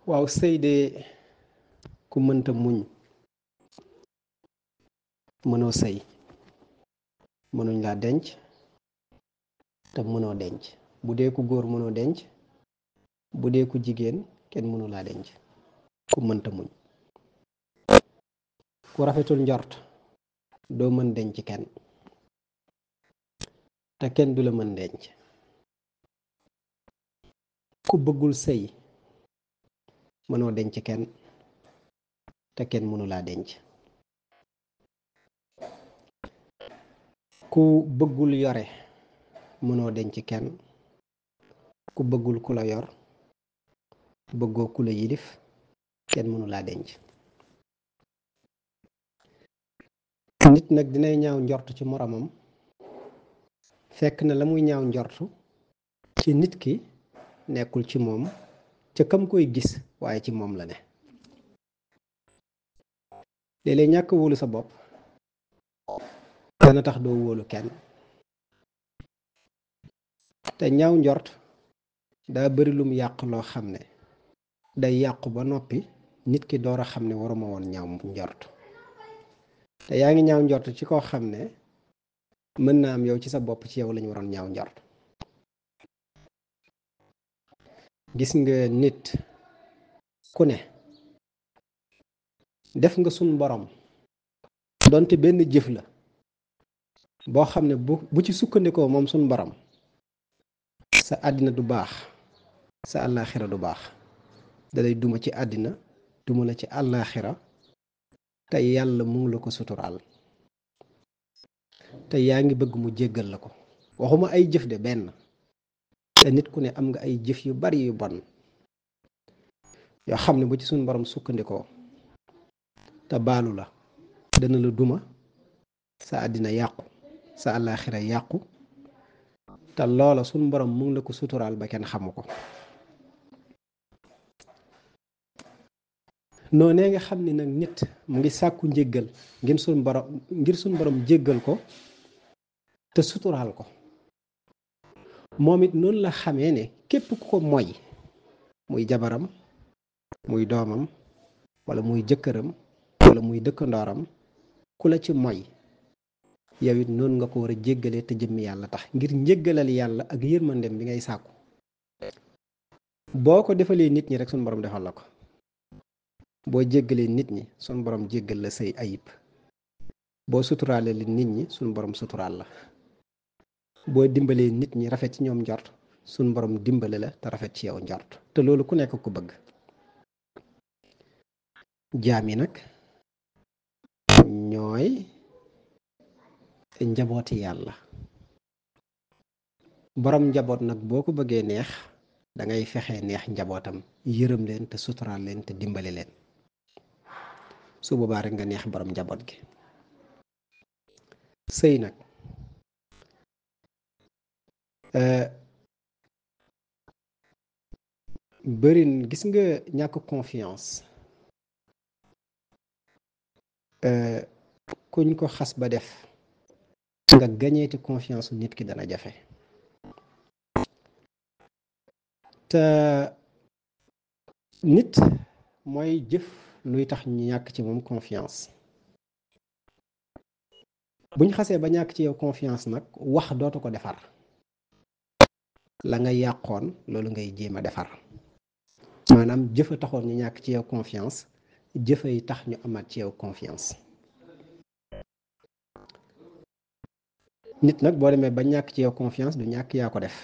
waaw sëy de ku mënta muñ mënoo sëy mënuñ laa denc te mënoo denc bu dee ku góor mënoo denc bu dee ku jigéen kenn mënu laa denc ku mënta muñ ku rafetul njort doo mën denc kenn te kenn du la mën denc ku bëggul sëy mënoo denc kenn te kenn mënu laa denc ku bëggul yore mënoo denc kenn ku bëggul ku la yor bëggoo ku la yilif kenn mënu laa denc nit nag dinay ñaaw njort ci moromam fekk na la muy ñaaw njortu ci nit ki nekkul ci moom ca kam koy gis waaye ci moom la ne léeg-léeg ñàkk wóolu sa bopp dana tax doo wóolu kenn te ñaaw njort daa bari lum yàq loo xam ne day yàqu ba noppi nit ki door a xam ne waruma woon ñaaw njort te yaa ngi ñaaw njort ci koo xam ne mën na am yow ci sa bopp ci yow lañu waroon ñaaw njort gis nga nit ku ne def nga sun borom donte benn jëf la boo xam ne bu ci sukkandikoo moom sun borom sa àddina du baax sa àllaaxira du baax dalay duma ci àddina duma la ci àllaaxira te yàlla mu ngi la ko suturaal te yaa ngi bëgg mu jéggal la ko waxuma ay jëf de benn te nit ku ne am nga ay jëf yu bari yu bon yoo xam ne bu ci suñ borom sukkandikoo te baalu la dana la duma sa àddina yàqu sa àllaaxira yàqu te loola suñ borom mu ngi la ko suturaal ba kenn xamu ko noonee nga xam ne nag nit mu ngi sàkku njéggal ngir suñ borom jéggal ko te suturaal ko moom it noonu la xamee ne képp ku ko moy muy jabaram muy doomam wala muy jëkkëram wala muy dëkkandooram ku la ci moy yow it noonu nga ko war a jéggalee te jëmmi yàlla tax ngir njéggalal yàlla ak yërmandem bi ngay sàkku boo ko defalee nit ñi rek suñ borom defal la ko boo jéggalee nit ñi suñ borom jéggal la say ayib boo suturaalee nit ñi suñ borom suturaal la boo dimbalee nit ñi rafet ci ñoom njort suñ borom dimbale la te rafet ci yow njort te loolu ku nekk ku bëgg jaam yi nag ñooy njabooti yàlla borom njaboot nag boo ko bëggee neex dangay fexe neex njabootam yërëm leen te suturaal leen te dimbale leen su boobaa rek nga neex borom njaboot gi sëy nag bëri gis nga ñàkk confiance kuñ ko xas ba def nga gañeeti confiance nit ki dana jafe te nit mooy jëf luy tax ñu ñàkk ci moom confiance buñ xasee ba ñàkk ci yow confiance nag wax dootu ko defar la nga yàqoon loolu ngay jéem a defar maanaam jëfa taxoon ñu ñàkk ci yow confiance jëfa yi tax ñu amaat ci yow confiance nit nag boo demee ba ñàkk ci yow confiance du ñàkk yaa ko def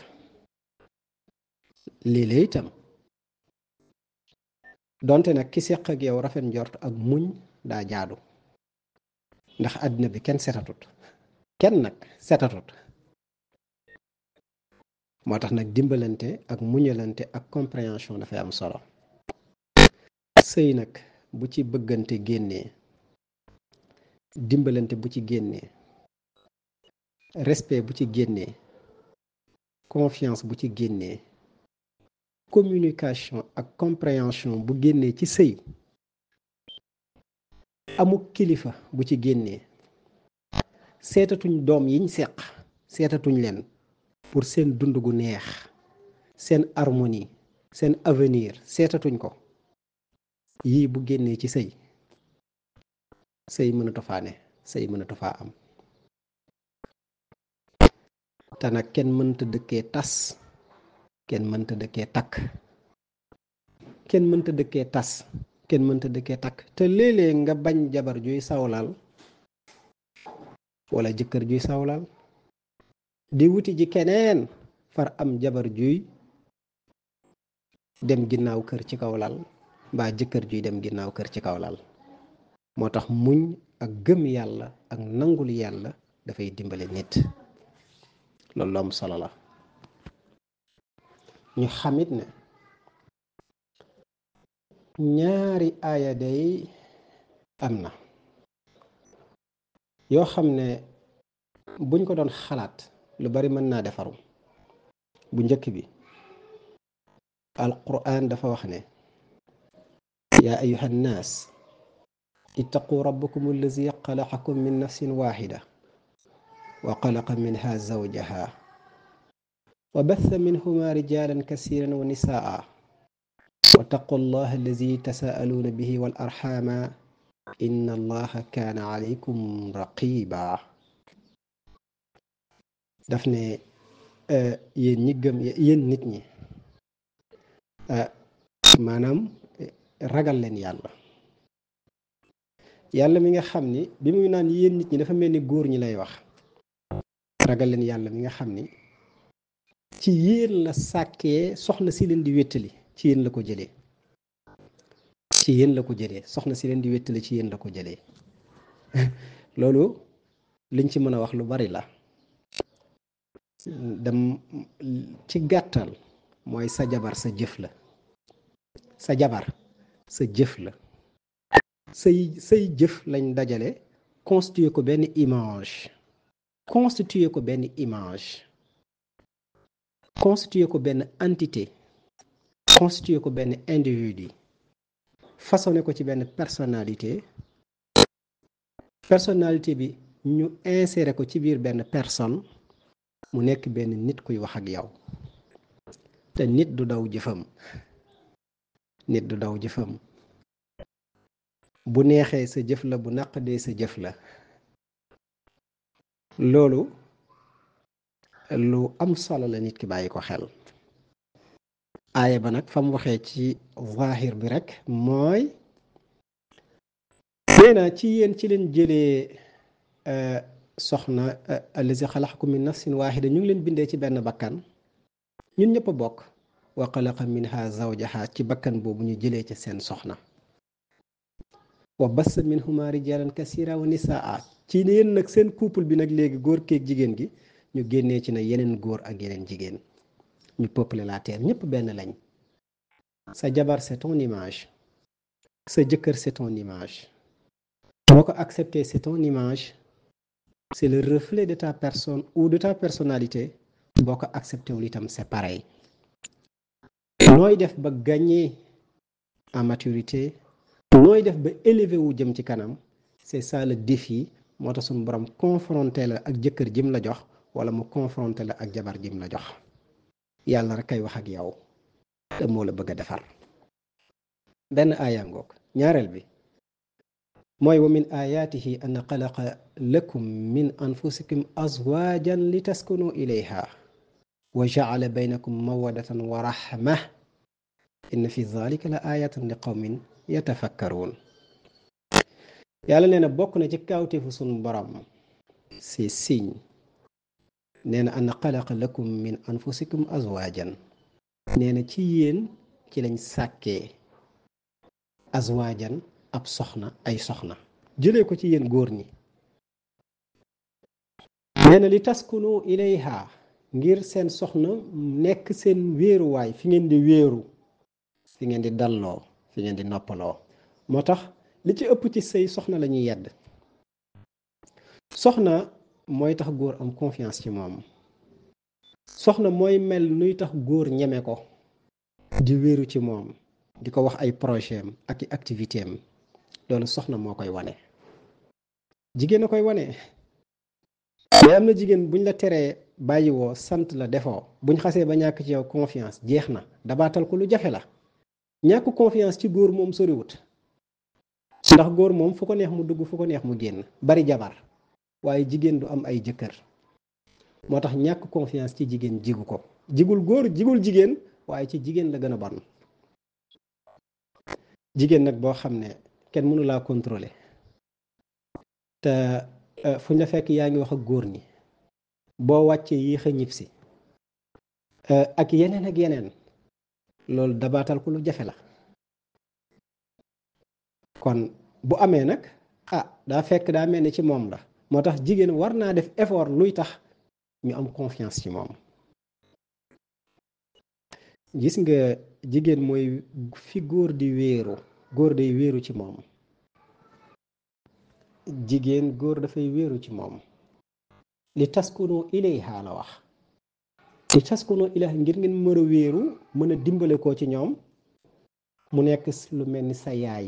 léeg-léeg itam donte nag ki seq ak yow rafet njort ak muñ daa jaadu ndax àddina bi kenn setatut kenn nag setatut moo tax nag dimbalante ak muñalante ak compréhension dafay am solo sëy nag bu ci bëggante génnee dimbalante bu ci génnee respect bu ci génnee confiance bu ci génnee communication ak compréhension bu génnee ci sëy amuk kilifa bu ci génnee seetatuñ doom yiñ seq seetatuñ leen pour seen dund gu neex seen harmonie seen avenir seetatuñ ko yii bu génnee ci sëy mënatu faa ne sëy mënatu faa am te nag kenn mënta dëkkee tas kenn mënta dëkkee takk kenn mënta dëkkee tas kenn mënta dëkkee takk te léeg-léeg nga bañ jabar juy sawlal wala jëkkër juy sawlal di wuti ji keneen far am jabar juy dem ginnaaw kër ci kaw lal mbaa jëkkër juy dem ginnaaw kër ci kaw lal moo tax muñ ak gëm yàlla ak nangul yàlla dafay dimbale nit loolu am solo la ñu xamit ne ñaari aaya day am na yoo xam ne buñ ko doon xalaat lu bari mën naa defaru bu njëkk bi alquran dafa wax ne yaa ayuha nnaas ittaqu rabbakum allazi xalaqakum min nafsin waxida wa xalaqa minha zawjaha wa batha minhuma rijalan kasiran wa nisaa wattaqu allaha allazi tasaaluuna bihi wal arxama inna allaha kaana alaykum raqiba daf ne yéen ñi gëm yéen nit ñi maanaam ragal leen yàlla mi nga xam ni bi muy naan yéen nit ñi dafa mel ni góor ñi lay wax ragal leen yàlla mi nga xam ni ci yéen la sàkkee soxna si leen di wéttali ci yéen la ko jëlee soxna si leen di wéttali ci yéen la ko jëlee loolu liñ ci mën a wax lu bari la dem ci gàttal mooy sa jabar sa jëf la sa jabar sa jëf la say jëf lañ dajale constituer ko benn image constituer ko benn entité constituer ko benn individu façonné ko ci benn personnalité bi ñu insérer ko ci biir benn personne mu nekk benn nit kuy wax ak yow te nit du daw jëfam bu neexee sa jëf la bu naqadee sa jëf la loolu lu am solo la nit ki bàyyi ko xel aaya ba nag fa mu waxee ci zaahir bi rek mooy nee na ci yéen ci leen jëlee soxna allazi xalaqakum min nafsin waahida ñu ngi leen bindee ci benn bakkan ñun ñëpp a bokk wa xalaqa minha zawjaha ci bakkan boobu ñu jëlee ci seen soxna wa bassa minhuma rijalan kasira wa nisaa ci yéen nag seen couple bi nag léegi góor keeg jigéen gi ñu génnee ci na yeneen góor ak yeneen jigéen ñu peupler la terre ñëpp benn lañ sa jabar c'est ton image sa jëkkër c'est ton image boo ko accepter c'est ton image c'est le reflet de ta personne ou de ta personnalité boo ko accepté wul itam c'est pareil nooy def ba gagner en maturité nooy def ba élever wu jëm ci kanam c'est ça le défi moo tax suñu borom confronté la ak jëkkër jim la jox wala mu confronté la ak jabar jim la jox yàlla rek kay wax ak yow te moo la bëgg a defar benn aaya ngoog ñaareel bi mooy wa min ayaatihi an xalaqa lakum min anfusikum azwaajan li taskunu ilayha wa ja'ala baynakum mawaddatan wa rahma inna fi dhalika la ayatan li qawmin yatafakkaruun yàlla nee na bokk na ci kawteefu sunu borom c'est signe nee na an xalaqa lakum min anfusikum azwaajan nee na ci yéen ci lañ sàkkee azwaajan ab soxna ay soxna jëlee ko ci yéen góor ñi nee na li taskunu ilayha ngir seen soxna nekk seen wéeruwaay fi ngeen di wéeru fi ngeen di dalloo fi ngeen di noppaloo moo tax li ci ëpp ci sëy soxna la ñuy yedd soxna mooy tax góor am confiance ci moom soxna mooy mel nuy tax góor ñeme ko di wéeru ci moom di ko wax ay projet am ak i activité am loolu soxna moo koy wane jigéen a koy wane mais am na jigéen buñ la teree bàyyiwoo sant la defoo buñ xasee ba ñàkk ci yow confiance jeex na dabaatal ko lu jafe la ñàkk confiance ci góor moom soriwut ndax góor moom fu ko neex mu dugg fu ko neex mu génn bari jabar waaye jigéen du am ay jëkkër moo tax ñàkk confiance ci jigéen jigu ko jigul góor jigul jigéen waaye ci jigéen la gën a bon jigéen nag boo xam ne kenn mënu laa contrôler te fu ñu la fekk yaa ngi wax ak góor ñi boo wàccee yéex a ñib si ak yeneen loolu dabaatal ko lu jafe la kon bu amee nag daa fekk daa mel ni ci moom la moo tax jigéen war naa def effort luy tax ñu am confiance ci moom gis nga jigéen mooy fi góor di wéeru góor day wéeru ci moom jigéen góor dafay wéeru ci moom li taskunu ilayha la wax li taskunu ilayha ngir ngeen mën a wéeru mën a dimbale ko ci ñoom mu nekk lu mel ni sa yaay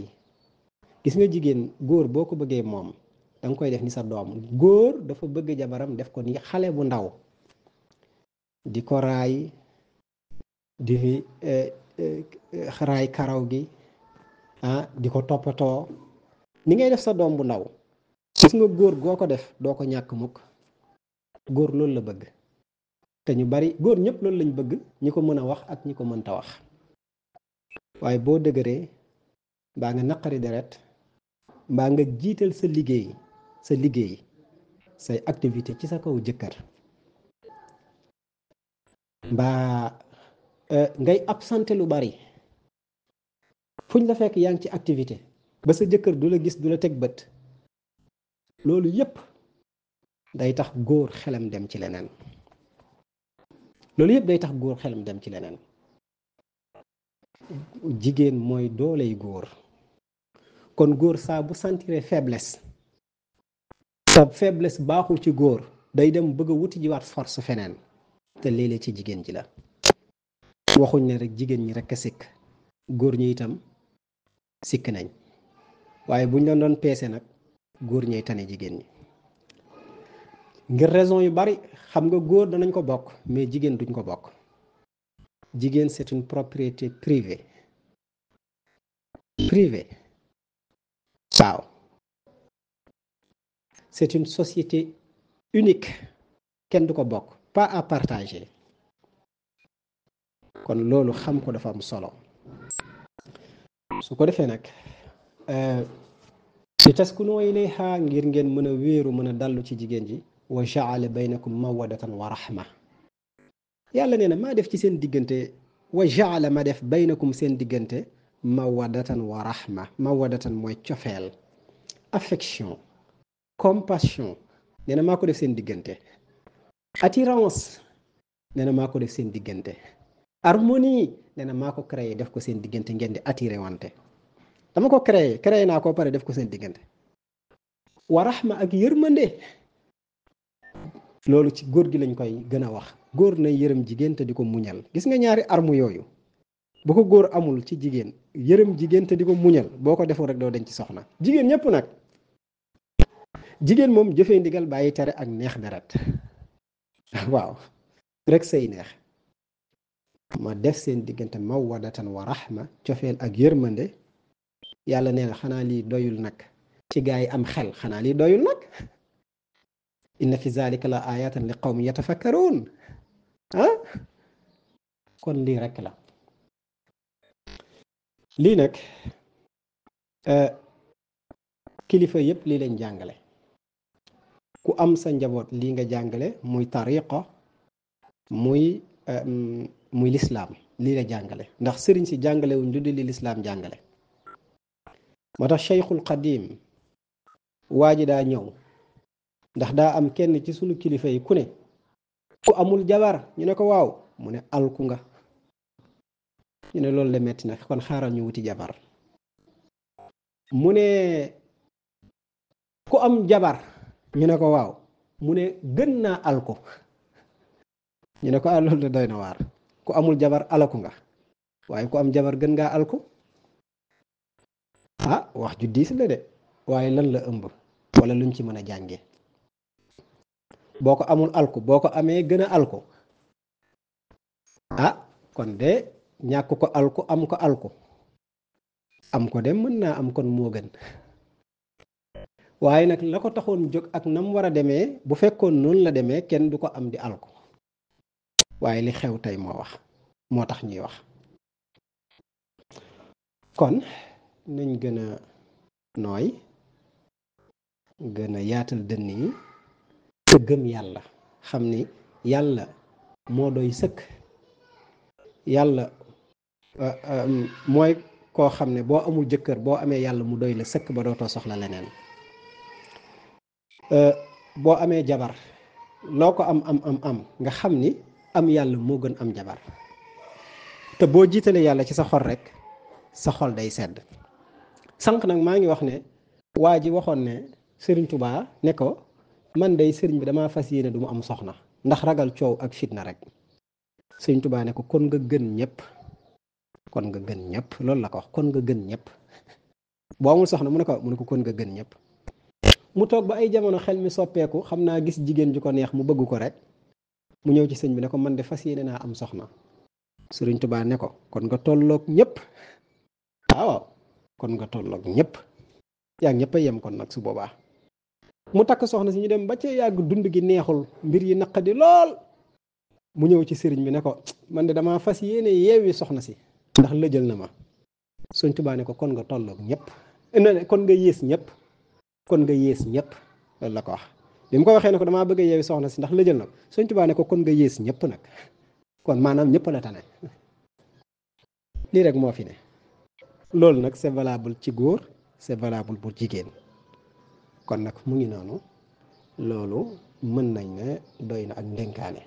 gis nga jigéen góor boo ko bëggee moom danga koy def ni sa doom góor dafa bëgg jabaram def ko ni xale bu ndaw di ko raay di raay karaw gi di ko toppatoo ni ngay def sa doom bu ndaw gis nga góor goo ko def doo ko ñàkk mukk góor loolu la bëgg te ñu bari góor ñëpp loolu lañ bëgg ñi ko mën a wax ak ñi ko mënta wax waaye boo dëgëree mbaa nga naqari deret mbaa nga jiital sa liggéey say activité ci sa kaw jëkkër mbaa ngay absenté lu bari fuñ la fekk yaa ngi ci activité ba sa jëkkër du la gis du la teg bët loolu yépp day tax góor xelam dem ci leneen jigéen mooy dooley góor kon góor saa bu sentir faiblesse sa faiblesse baaxul ci góor day dem bëgg a wuti jiwaat force feneen te léeg-léeg ci jigéen ji la waxuñ ne rek jigéen ñi rek a sikk góor ñi itam sikk nañ waaye buñ leen doon peese nag góor ñay tane jigéen ñi ngir raison yu bari xam nga góor danañ ko bokk mais jigéen duñ ko bokk jigéen c'est une propriété privée waaw c'est une société unique kenn du ko bokk pas à partager kon loolu xam ko dafa am solo su ko defee nag li taskunu ilayha ngir ngeen mën a wéeru mën a dallu ci jigéen ji wa ja'ala baynakum mawaddatan wa rahma yàlla nee na maa def ci seen diggante wa ja'ala ma def baynakum seen diggante mawaddatan wa rahma mawaddatan mooy cofeel affection compassion nee na maa ko def seen diggante attirance nee na maa ko def seen diggante harmonie nee na maa ko créé def ko seen diggante ngeen di attiré wante dama ko créé naa ko pare def ko seen diggante wa rahma ak yërmande loolu ci góor gi lañ koy gën a wax góor na yërëm jigéen te di ko muñal gis nga ñaari armu yooyu bu ko góor amul ci jigéen yërëm jigéen te di ko muñal boo ko defoo rek doo denc soxna jigéen ñëpp nag jigéen moom jëfee ndigal bàyyi tere ak neex deret waaw rek say neex ma def seen diggante mawadatan wa rahma cofeel ak yërmande yàlla nee na xanaa lii doyul nag ci gaa yi am xel xanaa lii doyul nag inna fi zalika la ayatan li qawmi yatafakkaruun kon lii rek la lii nag kilifa yépp lii lañ jàngale ku am sa njaboot lii nga jàngale muy tariqa muy lislaam lii la jàngale ndax sëriñ si jàngale wuñ lu dul li lislaam jàngale moo tax Cheikhul Qadim waa ji daa ñëw ndax daa am kenn ci sunu kilifa yi ku ne ku amul jabar ñu ne ko waaw mu ne alku nga ñu ne loolu la metti nag kon xaaral ñu wuti jabar mu ne ku am jabar ñu ne ko waaw mu ne gën naa alku ñu ne ko loolu de doy na waar ku amul jabar alaku nga waaye ku am jabar gën ngaa alku wax ju diis la de waaye lan la ëmb wala luñ ci mën a jànge boo ko amul alku boo ko amee gën a alku kon de ñàkk ko alku am ko alku am ko dem mën naa am kon moo gën waaye nag la ko taxoon jóg ak nam war a demee bu fekkoon noonu la demee kenn du ko am di alko waaye li xew tey moo tax ñuy wax. kon nañ gën a nooy gën a yaatal dënn yi te gëm yàlla xam ni yàlla moo doy sëkk. yàlla mooy koo xam ne boo amul jëkkër boo amee yàlla mu doy la sëkk ba dootoo soxla leneen. boo amee jabar loo ko am nga xam ni am yàlla moo gën am jabar te boo jiitalee yàlla ci sa xol rek sa xol day sedd. sànq nag maa ngi wax ne waa ji waxoon ne Sëriñ Tubaa ne ko man day sëriñ bi damaa fas yéene du mu am soxna ndax ragal coow ak fitna rek. Sëriñ Tubaa ne ko kon nga gën ñëpp loolu la ko wax kon nga gën ñëpp boo amul soxna mu ne ko kon nga gën ñëpp. mu toog ba ay jamono xel mi soppeeku xam naa gis jigéen ju ko neex mu bëgg ko rek mu ñëw ci sëñ bi ne ko man de fas yéene naa am soxna. Sëriñ Tubaa ne ko kon nga tolloog ñëpp. waaw kon nga tolloog ñëpp yaa ñëpp a yem kon nag su boobaa. mu takk soxna si ñu dem ba ca yàgg dund gi neexul mbir yi naqadi lool mu ñëw ci sëriñ bi ne ko man de damaa fas yéene yeewi soxna si ndax lëjal na ma. Sëriñ Tubaa ne ko kon nga tolloog ñëpp kon nga yées ñëpp loolu la ko wax. bi mu ko waxee ne ko damaa bëgg a yeewi soxna si ndax lëjal na ko Sëriñ Tubaa ne ko kon nga yées ñëpp nag kon maanaam ñëpp la tane. lii rek moo fi ne. loolu nag c'est valable ci góor c'est valable pour jigéen kon nag mu ngi noonu loolu mën nañ ne doy na ak ndénkaane.